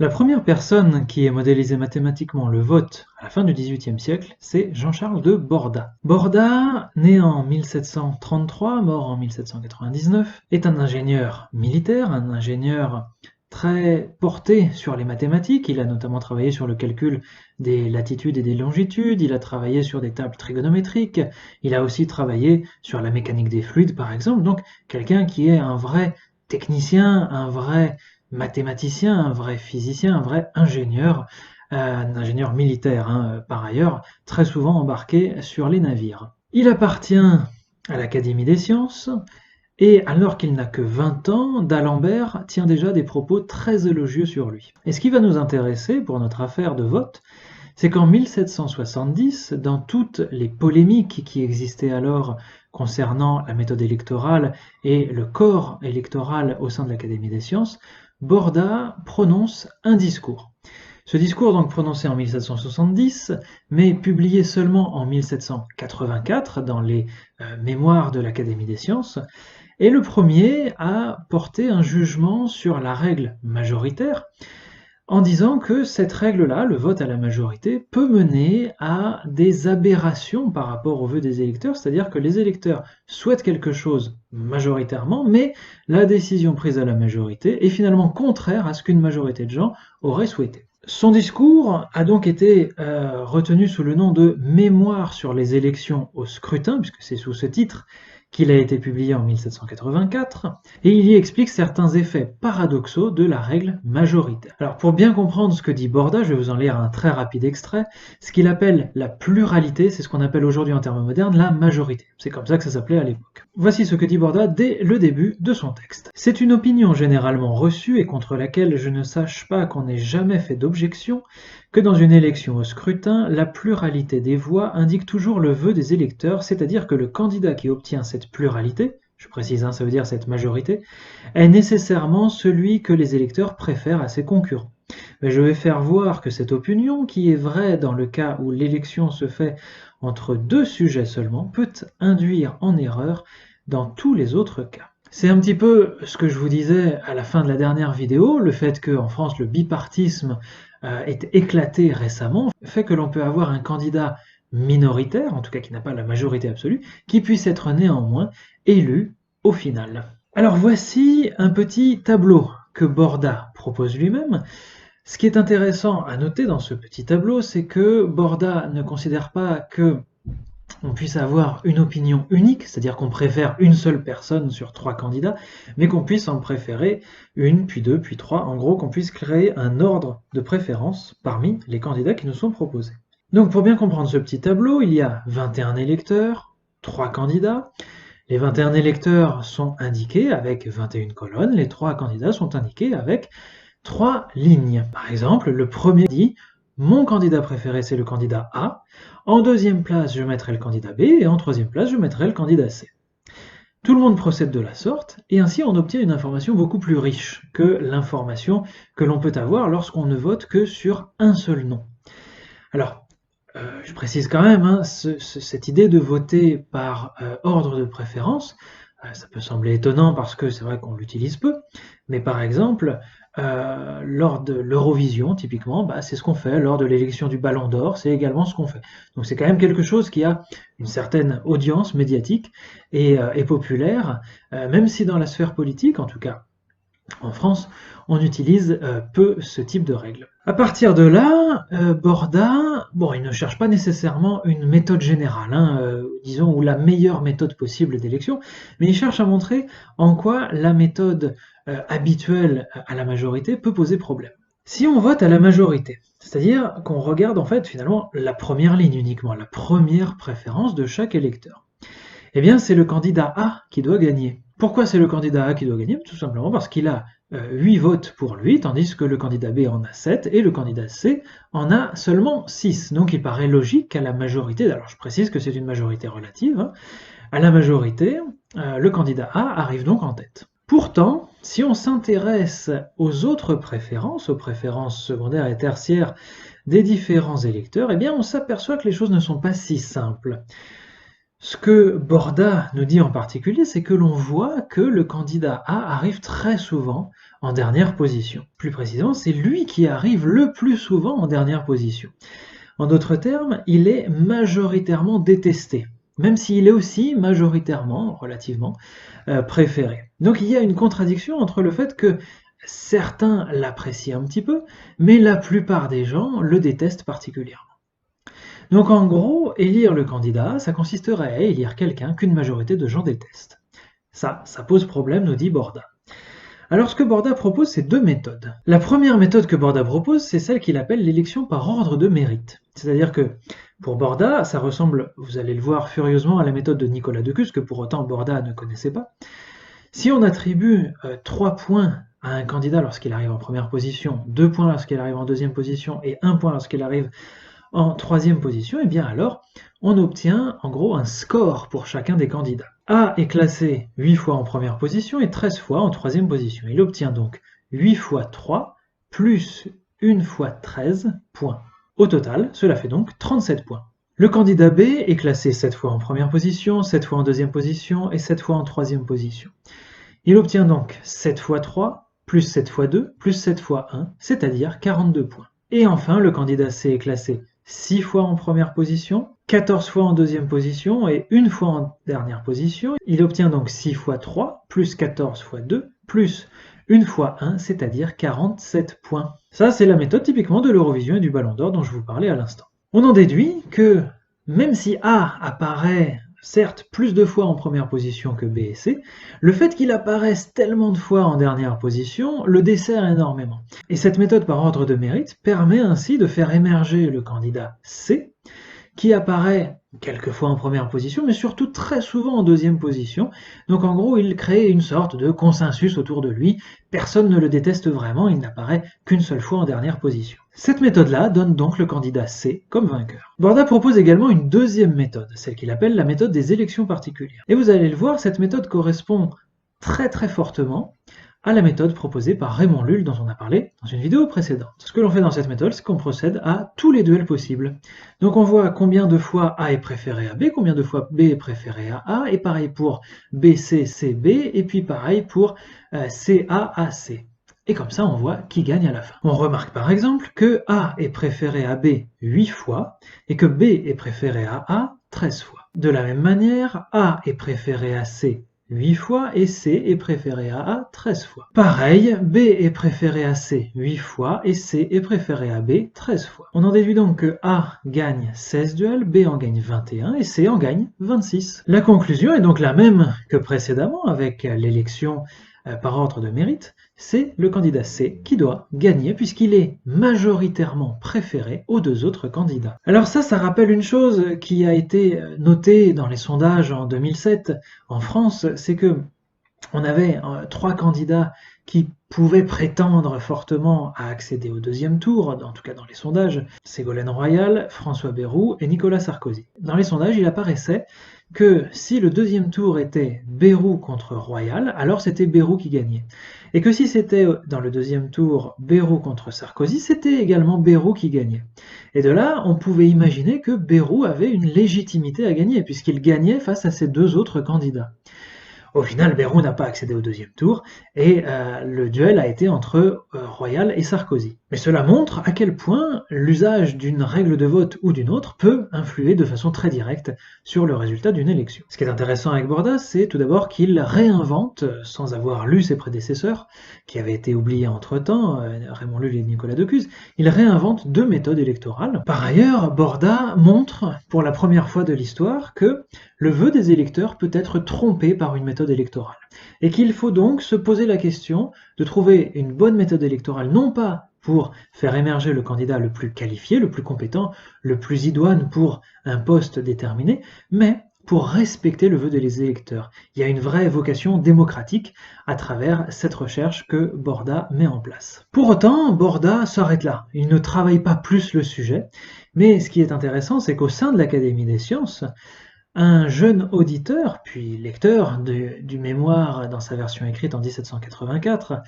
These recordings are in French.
La première personne qui ait modélisé mathématiquement le vote à la fin du XVIIIe siècle, c'est Jean-Charles de Borda. Borda, né en 1733, mort en 1799, est un ingénieur militaire, un ingénieur très porté sur les mathématiques. Il a notamment travaillé sur le calcul des latitudes et des longitudes, il a travaillé sur des tables trigonométriques, il a aussi travaillé sur la mécanique des fluides par exemple, donc quelqu'un qui est un vrai technicien, un vrai mathématicien, un vrai physicien, un vrai ingénieur, un ingénieur militaire par ailleurs, très souvent embarqué sur les navires. Il appartient à l'Académie des sciences, et alors qu'il n'a que 20 ans, d'Alembert tient déjà des propos très élogieux sur lui. Et ce qui va nous intéresser pour notre affaire de vote, c'est qu'en 1770, dans toutes les polémiques qui existaient alors concernant la méthode électorale et le corps électoral au sein de l'Académie des sciences, Borda prononce un discours. Ce discours, donc prononcé en 1770, mais publié seulement en 1784 dans les mémoires de l'Académie des sciences, est le premier à porter un jugement sur la règle majoritaire, en disant que cette règle-là, le vote à la majorité, peut mener à des aberrations par rapport aux vœux des électeurs, c'est-à-dire que les électeurs souhaitent quelque chose majoritairement, mais la décision prise à la majorité est finalement contraire à ce qu'une majorité de gens aurait souhaité. Son discours a donc été retenu sous le nom de « Mémoire sur les élections au scrutin », puisque c'est sous ce titre qu'il a été publié en 1784, et il y explique certains effets paradoxaux de la règle majoritaire. Alors pour bien comprendre ce que dit Borda, je vais vous en lire un très rapide extrait. Ce qu'il appelle la pluralité, c'est ce qu'on appelle aujourd'hui en termes modernes la majorité. C'est comme ça que ça s'appelait à l'époque. Voici ce que dit Borda dès le début de son texte. « C'est une opinion généralement reçue et contre laquelle je ne sache pas qu'on ait jamais fait d'objection, que dans une élection au scrutin, la pluralité des voix indique toujours le vœu des électeurs, c'est-à-dire que le candidat qui obtient cette pluralité, je précise, ça veut dire cette majorité, est nécessairement celui que les électeurs préfèrent à ses concurrents. Mais je vais faire voir que cette opinion, qui est vraie dans le cas où l'élection se fait entre deux sujets seulement, peut induire en erreur dans tous les autres cas. » C'est un petit peu ce que je vous disais à la fin de la dernière vidéo, le fait qu'en France le bipartisme est éclaté récemment, fait que l'on peut avoir un candidat minoritaire, en tout cas qui n'a pas la majorité absolue, qui puisse être néanmoins élu au final. Alors voici un petit tableau que Borda propose lui-même. Ce qui est intéressant à noter dans ce petit tableau, c'est que Borda ne considère pas que on puisse avoir une opinion unique, c'est-à-dire qu'on préfère une seule personne sur 3 candidats, mais qu'on puisse en préférer une, puis 2, puis 3, en gros qu'on puisse créer un ordre de préférence parmi les candidats qui nous sont proposés. Donc pour bien comprendre ce petit tableau, il y a 21 électeurs, 3 candidats. Les 21 électeurs sont indiqués avec 21 colonnes, les 3 candidats sont indiqués avec 3 lignes. Par exemple, le premier dit « Mon candidat préféré, c'est le candidat A. En deuxième place, je mettrai le candidat B. Et en troisième place, je mettrai le candidat C. » Tout le monde procède de la sorte, et ainsi on obtient une information beaucoup plus riche que l'information que l'on peut avoir lorsqu'on ne vote que sur un seul nom. Alors, je précise quand même, cette idée de voter par ordre de préférence, ça peut sembler étonnant parce que c'est vrai qu'on l'utilise peu, mais par exemple, lors de l'Eurovision, typiquement, c'est ce qu'on fait. Lors de l'élection du Ballon d'Or, c'est également ce qu'on fait. Donc c'est quand même quelque chose qui a une certaine audience médiatique et populaire, même si dans la sphère politique, en tout cas en France, on utilise peu ce type de règles. À partir de là, Borda, il ne cherche pas nécessairement une méthode générale, disons, ou la meilleure méthode possible d'élection, mais il cherche à montrer en quoi la méthode habituelle à la majorité peut poser problème. Si on vote à la majorité, c'est-à-dire qu'on regarde en fait finalement la première ligne uniquement, la première préférence de chaque électeur, eh bien c'est le candidat A qui doit gagner. Pourquoi c'est le candidat A qui doit gagner? Tout simplement parce qu'il a 8 votes pour lui, tandis que le candidat B en a 7 et le candidat C en a seulement 6. Donc il paraît logique qu'à la majorité, alors je précise que c'est une majorité relative, à la majorité, le candidat A arrive donc en tête. Pourtant, si on s'intéresse aux autres préférences, aux préférences secondaires et tertiaires des différents électeurs, eh bien on s'aperçoit que les choses ne sont pas si simples. Ce que Borda nous dit en particulier, c'est que l'on voit que le candidat A arrive très souvent en dernière position. Plus précisément, c'est lui qui arrive le plus souvent en dernière position. En d'autres termes, il est majoritairement détesté, même s'il est aussi majoritairement, relativement, préféré. Donc il y a une contradiction entre le fait que certains l'apprécient un petit peu, mais la plupart des gens le détestent particulièrement. Donc en gros, élire le candidat, ça consisterait à élire quelqu'un qu'une majorité de gens détestent. Ça pose problème, nous dit Borda. Alors ce que Borda propose, c'est deux méthodes. La première méthode que Borda propose, c'est celle qu'il appelle l'élection par ordre de mérite. C'est-à-dire que pour Borda, ça ressemble, vous allez le voir furieusement, à la méthode de Nicolas Decus, que pour autant Borda ne connaissait pas. Si on attribue 3 points à un candidat lorsqu'il arrive en première position, 2 points lorsqu'il arrive en deuxième position et 1 point lorsqu'il arrive en troisième position, et bien alors on obtient en gros un score pour chacun des candidats. A est classé 8 fois en première position et 13 fois en troisième position. Il obtient donc 8 fois 3 plus 1 fois 13 points. Au total, cela fait donc 37 points. Le candidat B est classé 7 fois en première position, 7 fois en deuxième position et 7 fois en troisième position. Il obtient donc 7 fois 3 plus 7 fois 2 plus 7 fois 1, c'est-à-dire 42 points. Et enfin, le candidat C est classé 6 fois en première position, 14 fois en deuxième position et 1 fois en dernière position. Il obtient donc 6 fois 3 plus 14 fois 2 plus 1 fois 1, c'est-à-dire 47 points. Ça, c'est la méthode typiquement de l'Eurovision et du Ballon d'Or dont je vous parlais à l'instant. On en déduit que même si A apparaît certes plus de fois en première position que B et C, le fait qu'il apparaisse tellement de fois en dernière position le dessert énormément. Et cette méthode par ordre de mérite permet ainsi de faire émerger le candidat C, qui apparaît quelques fois en première position, mais surtout très souvent en deuxième position. Donc en gros, il crée une sorte de consensus autour de lui. Personne ne le déteste vraiment, il n'apparaît qu'une seule fois en dernière position. Cette méthode-là donne donc le candidat C comme vainqueur. Borda propose également une deuxième méthode, celle qu'il appelle la méthode des élections particulières. Et vous allez le voir, cette méthode correspond très fortement à la méthode proposée par Raymond Lull dont on a parlé dans une vidéo précédente. Ce que l'on fait dans cette méthode, c'est qu'on procède à tous les duels possibles. Donc on voit combien de fois A est préféré à B, combien de fois B est préféré à A, et pareil pour BC, CB, et puis pareil pour CA, AC. Et comme ça, on voit qui gagne à la fin. On remarque par exemple que A est préféré à B 8 fois, et que B est préféré à A 13 fois. De la même manière, A est préféré à C 8 fois et C est préféré à A 13 fois. Pareil, B est préféré à C 8 fois et C est préféré à B 13 fois. On en déduit donc que A gagne 16 duels, B en gagne 21 et C en gagne 26. La conclusion est donc la même que précédemment avec l'élection par ordre de mérite, c'est le candidat C qui doit gagner puisqu'il est majoritairement préféré aux deux autres candidats. Alors ça rappelle une chose qui a été notée dans les sondages en 2007 en France, c'est que on avait 3 candidats qui pouvaient prétendre fortement à accéder au deuxième tour, en tout cas dans les sondages, Ségolène Royal, François Bayrou et Nicolas Sarkozy. Dans les sondages, il apparaissait que si le deuxième tour était Bayrou contre Royal, alors c'était Bayrou qui gagnait. Et que si c'était dans le deuxième tour Bayrou contre Sarkozy, c'était également Bayrou qui gagnait. Et de là, on pouvait imaginer que Bayrou avait une légitimité à gagner, puisqu'il gagnait face à ces deux autres candidats. Au final, Bayrou n'a pas accédé au deuxième tour et le duel a été entre Royal et Sarkozy. Mais cela montre à quel point l'usage d'une règle de vote ou d'une autre peut influer de façon très directe sur le résultat d'une élection. Ce qui est intéressant avec Borda, c'est tout d'abord qu'il réinvente, sans avoir lu ses prédécesseurs, qui avaient été oubliés entre-temps, Raymond Lull et Nicolas Decus, il réinvente 2 méthodes électorales. Par ailleurs, Borda montre, pour la première fois de l'histoire, que le vœu des électeurs peut être trompé par une méthode électorale. Et qu'il faut donc se poser la question de trouver une bonne méthode électorale, non pas pour faire émerger le candidat le plus qualifié, le plus compétent, le plus idoine pour un poste déterminé, mais pour respecter le vœu des électeurs. Il y a une vraie vocation démocratique à travers cette recherche que Borda met en place. Pour autant, Borda s'arrête là. Il ne travaille pas plus le sujet, mais ce qui est intéressant, c'est qu'au sein de l'Académie des sciences, un jeune auditeur, puis lecteur du mémoire dans sa version écrite en 1784,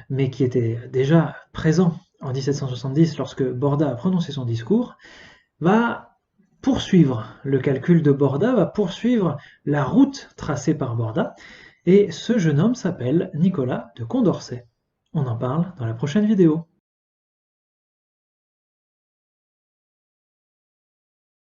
mais qui était déjà présent en 1770 lorsque Borda a prononcé son discours, va poursuivre le calcul de Borda, va poursuivre la route tracée par Borda, et ce jeune homme s'appelle Nicolas de Condorcet. On en parle dans la prochaine vidéo.